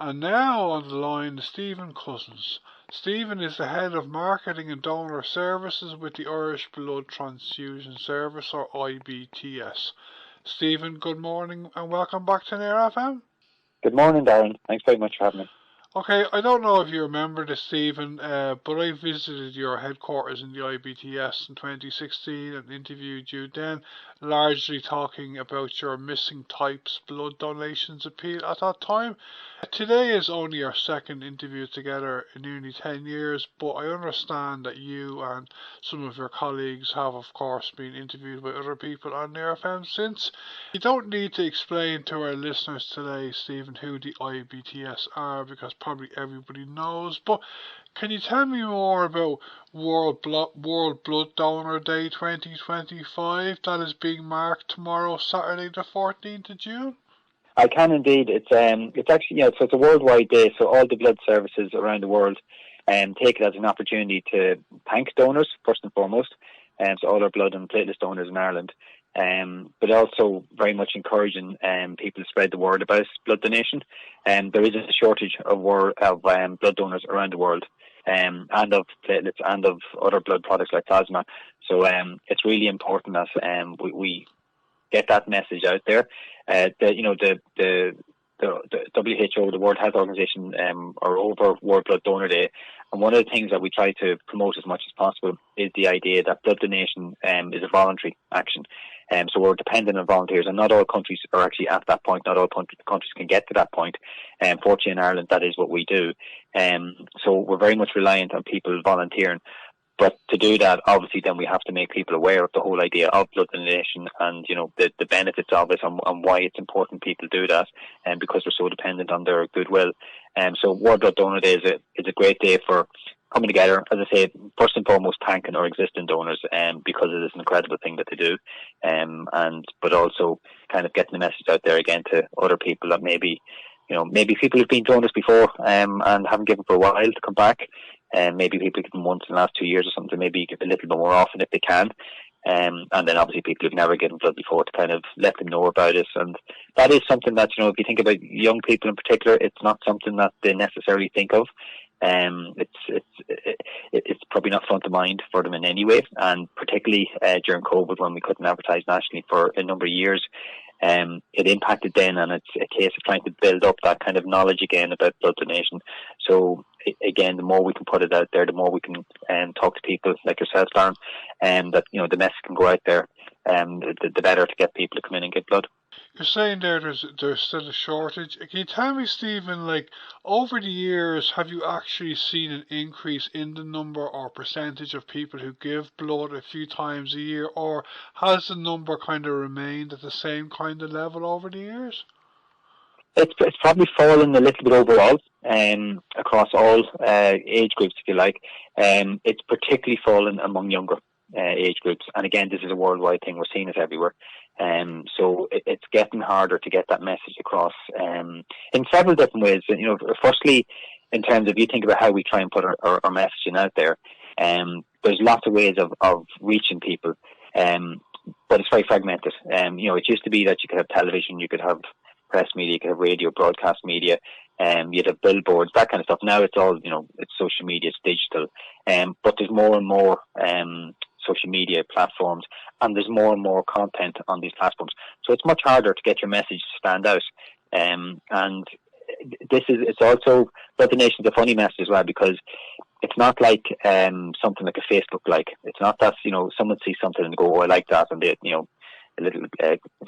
And now on the line is Stephen Cousins. Stephen is the head of marketing and donor services with the Irish Blood Transfusion Service, or IBTS. Stephen, good morning and welcome back to Nair FM. Good morning, Darren. Thanks very much for having me. Okay, I don't know if you remember this, Stephen, but I visited your headquarters in the IBTS in 2016 and interviewed you then, largely talking about your missing types blood donations appeal at that time. Today is only our second interview together in nearly 10 years, but I understand that you and some of your colleagues have, of course, been interviewed by other people on Nair FM since. You don't need to explain to our listeners today, Stephen, who the IBTS are, because probably everybody knows, but can you tell me more about World Blood Donor Day 2025 that is being marked tomorrow, Saturday the 14th of June? I can indeed. It's actually, so it's a worldwide day, so all the blood services around the world take it as an opportunity to thank donors, first and foremost, so all our blood and platelet donors in Ireland, but also very much encouraging people to spread the word about blood donation. There is a shortage of blood donors around the world, and of platelets and of other blood products like plasma. So it's really important that we get that message out there. The WHO, the World Health Organization, are over World Blood Donor Day, and one of the things that we try to promote as much as possible is the idea that blood donation is a voluntary action. So we're dependent on volunteers, and not all countries are actually at that point. Not all countries can get to that point. Fortunately, in Ireland, that is what we do. So we're very much reliant on people volunteering. But to do that, obviously, then we have to make people aware of the whole idea of blood donation and, the benefits of it and why it's important people do that, and because we're so dependent on their goodwill. So World Blood Donor Day is a great day for coming together, as I say, first and foremost, thanking our existing donors, because it is an incredible thing that they do, but also kind of getting the message out there again to other people that maybe people who've been donors before, and haven't given for a while to come back. Maybe people given once in the last 2 years or something, maybe give a little bit more often if they can. And then obviously people who've never given blood before to kind of let them know about it. And that is something that, if you think about young people in particular, it's not something that they necessarily think of. It's probably not front of mind for them in any way. And particularly during COVID, when we couldn't advertise nationally for a number of years, it impacted then, and it's a case of trying to build up that kind of knowledge again about blood donation. So again, the more we can put it out there, the more we can talk to people like yourself, Darren, that the message can go out there, the better to get people to come in and get blood. You're saying there's still a shortage. Can you tell me, Stephen, over the years, have you actually seen an increase in the number or percentage of people who give blood a few times a year, or has the number kind of remained at the same kind of level over the years? It's probably fallen a little bit overall, across all age groups, if you like. It's particularly fallen among younger age groups, and again, this is a worldwide thing. We're seeing it everywhere. So it's getting harder to get that message across in several different ways. Firstly, in terms of, you think about how we try and put our messaging out there, there's lots of ways of reaching people, but it's very fragmented. It used to be that you could have television, you could have press media, you could have radio, broadcast media, you'd have billboards, that kind of stuff. Now it's all, it's social media, it's digital, but there's more and more social media platforms, and there's more and more content on these platforms. So it's much harder to get your message to stand out. And it's also, blood donation is a funny message as well, because it's not like something like a Facebook like. It's not that, someone sees something and go, oh, I like that, and they, a little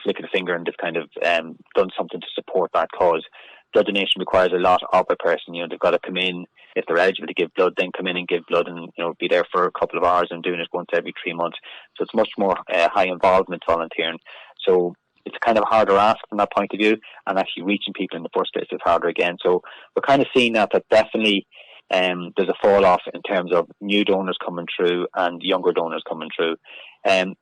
flick of the finger and they've kind of done something to support that cause. Blood donation requires a lot of a person. They've got to come in, if they're eligible to give blood, then come in and give blood, and be there for a couple of hours and doing it once every 3 months. So it's much more high involvement volunteering. So it's kind of a harder ask from that point of view, and actually reaching people in the first place is harder again. So we're kind of seeing that definitely there's a fall off in terms of new donors coming through and younger donors coming through.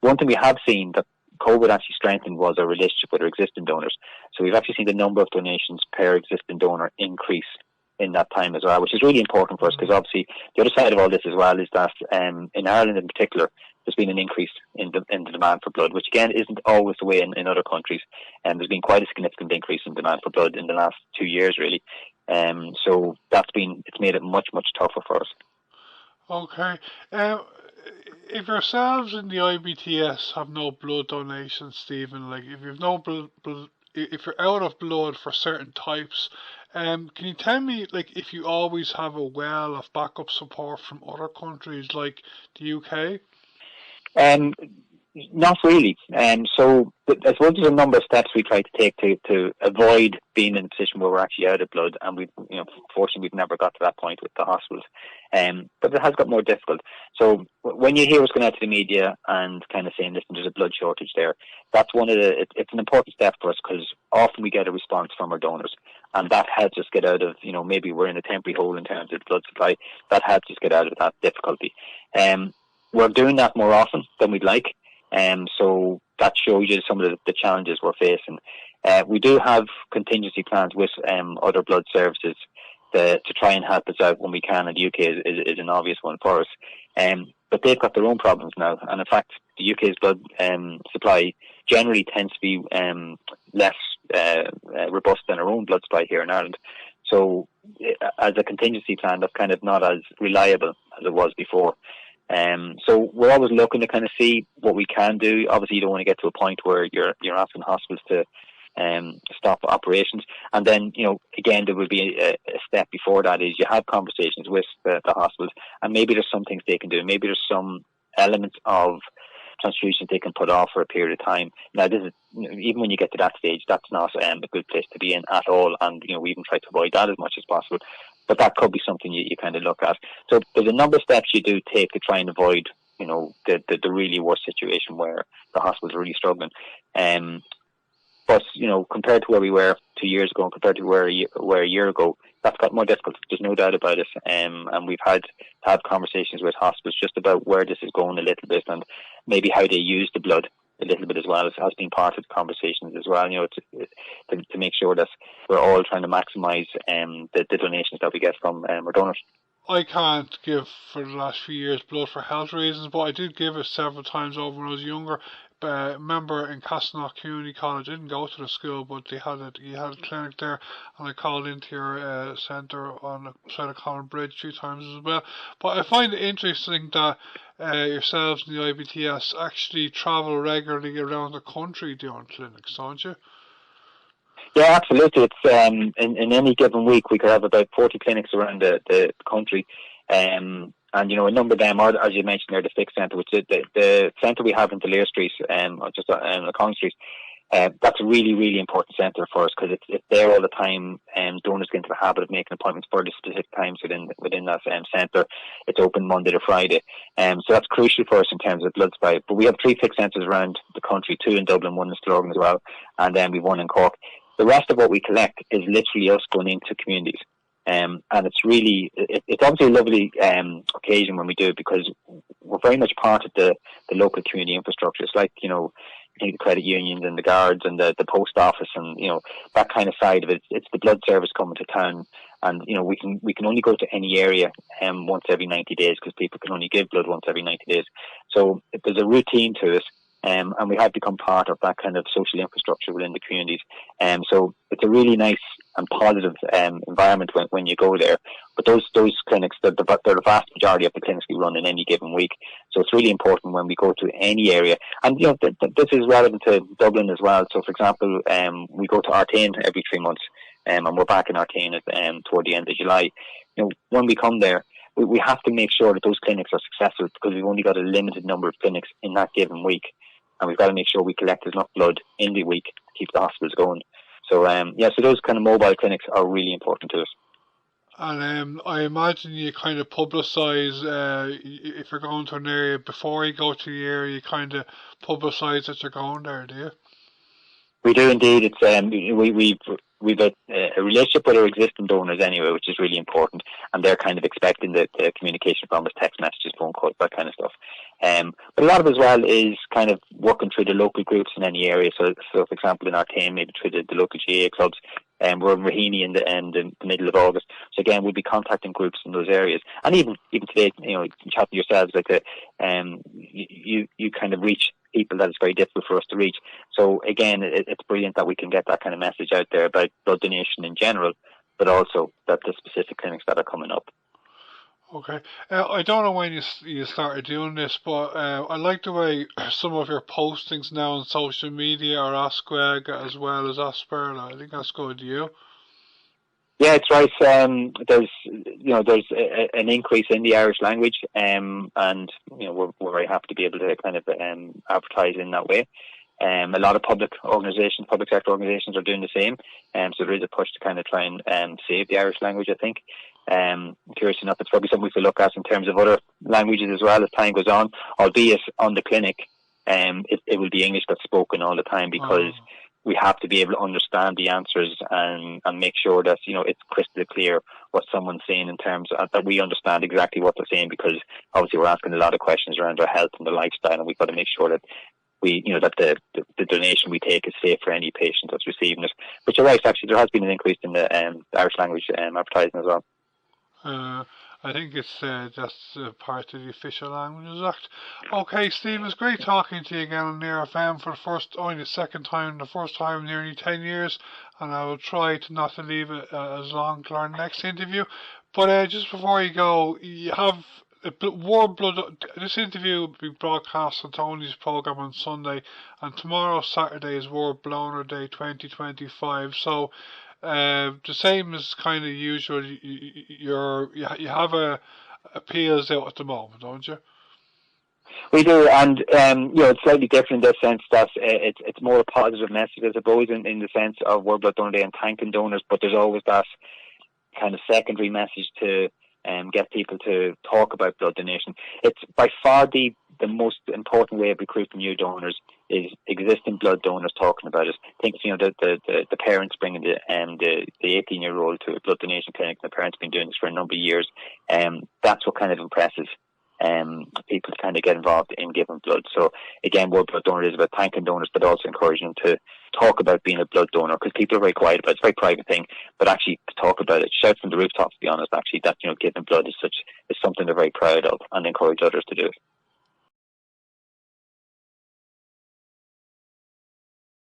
One thing we have seen that COVID actually strengthened was our relationship with our existing donors. So we've actually seen the number of donations per existing donor increase in that time as well, which is really important for us, because obviously the other side of all this as well is that in Ireland in particular, there's been an increase in the demand for blood, which again isn't always the way in other countries. And there's been quite a significant increase in demand for blood in the last 2 years, really. So it's made it much, much tougher for us. Okay. If yourselves in the IBTS have no blood donations, Stephen, like if you've no if you're out of blood for certain types, can you tell me, like, if you always have a well of backup support from other countries like the UK? Um, Not really. So I suppose there's a number of steps we try to take to avoid being in a position where we're actually out of blood, and fortunately we've never got to that point with the hospitals. But it has got more difficult. So when you hear what's going out to the media and kind of saying, listen, there's a blood shortage there, that's it's an important step for us, because often we get a response from our donors, and that helps us get out of, maybe we're in a temporary hole in terms of blood supply. That helps us get out of that difficulty. We're doing that more often than we'd like. So that shows you some of the challenges we're facing. We do have contingency plans with other blood services to try and help us out when we can, and the UK is an obvious one for us. But they've got their own problems now, and in fact, the UK's blood supply generally tends to be less robust than our own blood supply here in Ireland. So as a contingency plan, that's kind of not as reliable as it was before. So we're always looking to kind of see what we can do. Obviously, you don't want to get to a point where you're asking hospitals to stop operations. And then, again, there will be a step before that, is you have conversations with the hospitals, and maybe there's some things they can do. Maybe there's some elements of transfusions they can put off for a period of time. Now, this is, even when you get to that stage, that's not a good place to be in at all, and we even try to avoid that as much as possible. But that could be something you kind of look at. So there's a number of steps you do take to try and avoid, the really worst situation where the hospitals are really struggling. But compared to where we were 2 years ago, and compared to where a year ago, that's got more difficult. There's no doubt about it. And we've had to have conversations with hospitals just about where this is going a little bit, and maybe how they use the blood a little bit as well. It has been part of the conversations as well, to make sure that we're all trying to maximise the donations that we get from our donors. I can't give for the last few years blood for health reasons, but I did give it several times over when I was younger. Remember in Castleknock Community College, I didn't go to the school, but you had a clinic there, and I called into your centre on the side of Common Bridge a few times as well. But I find it interesting that yourselves in the IBTS actually travel regularly around the country doing clinics, don't you? Yeah, absolutely. It's in any given week we could have about 40 clinics around the country, and a number of them are, as you mentioned, there, the Fix Centre, which is the centre we have in Lear Street, or just on Collins Street. That's a really, really important centre for us, because it's there all the time. Donors get into the habit of making appointments for the specific times within that centre. It's open Monday to Friday, so that's crucial for us in terms of blood supply. But we have 3 Fix Centres around the country, 2 in Dublin, 1 in Slorgan as well, and then we've 1 in Cork. The rest of what we collect is literally us going into communities. And it's obviously a lovely occasion when we do it, because we're very much part of the local community infrastructure. It's like, the credit unions and the guards and the post office, and, that kind of side of it. It's the blood service coming to town. And, we can only go to any area once every 90 days, because people can only give blood once every 90 days. So there's a routine to it. And we have become part of that kind of social infrastructure within the communities. So it's a really nice and positive environment when you go there. But those clinics, they're the vast majority of the clinics we run in any given week. So it's really important when we go to any area. And, this is relevant to Dublin as well. So, for example, we go to Artane every 3 months, and we're back in Artane toward the end of July. When we come there, we have to make sure that those clinics are successful, because we've only got a limited number of clinics in that given week. And we've got to make sure we collect enough blood in the week to keep the hospitals going. So, so those kind of mobile clinics are really important to us. And I imagine you kind of publicise, if you're going to an area, before you go to the area, you kind of publicise that you're going there, do you? We do indeed. It's we've a relationship with our existing donors anyway, which is really important, and they're kind of expecting the communication from us, text messages, phone calls, that kind of stuff. But a lot of it as well is kind of working through the local groups in any area. So for example, in Artane, maybe through the local GA clubs. We're in Raheny in the middle of August. So again, we'll be contacting groups in those areas. And even today, chatting yourselves, like you kind of reach people that it's very difficult for us to reach. So again, it's brilliant that we can get that kind of message out there about blood donation in general, but also the specific clinics that are coming up. Okay. I don't know when you started doing this, but I like the way some of your postings now on social media are Osquega as well as Osperla. I think that's good. You? Yeah, it's right. There's an increase in the Irish language, and we're very happy to be able to kind of advertise in that way. A lot of public sector organisations are doing the same, so there is a push to kind of try and save the Irish language, I think. Curious enough, it's probably something we could look at in terms of other languages as well as time goes on, albeit on the clinic, it will be English that's spoken all the time, because we have to be able to understand the answers and make sure that, it's crystal clear what someone's saying in terms of that we understand exactly what they're saying, because obviously we're asking a lot of questions around their health and their lifestyle, and we've got to make sure that that the donation we take is safe for any patient that's receiving it. But you're right, actually, there has been an increase in the Irish language advertising as well. I think it's that's part of the Official Languages Act. Okay, Steve, it's great talking to you again on Near FM for the second time, the first time in nearly 10 years, and I will try to not to leave it as long to our next interview. But just before you go, you have World Blood. This interview will be broadcast on Tony's program on Sunday, and tomorrow, Saturday, is World Blower Day 2025. So, the same as kind of usual. You have appeals out at the moment, don't you? We do, and it's slightly different in the sense that it's more a positive message, I suppose, in the sense of World Blood Donor Day and thanking donors. But there's always that kind of secondary message to get people to talk about blood donation. It's by far the most important way of recruiting new donors is existing blood donors talking about it. I think the parents bringing the 18-year-old to a blood donation clinic. The parents have been doing this for a number of years. That's what kind of impresses people to kind of get involved in giving blood. So again, World Blood Donor is about thanking donors, but also encouraging them to talk about being a blood donor, because people are very quiet about it. It's a very private thing, but actually to talk about it, shout from the rooftops, to be honest, actually, that giving blood is something they're very proud of, and encourage others to do it.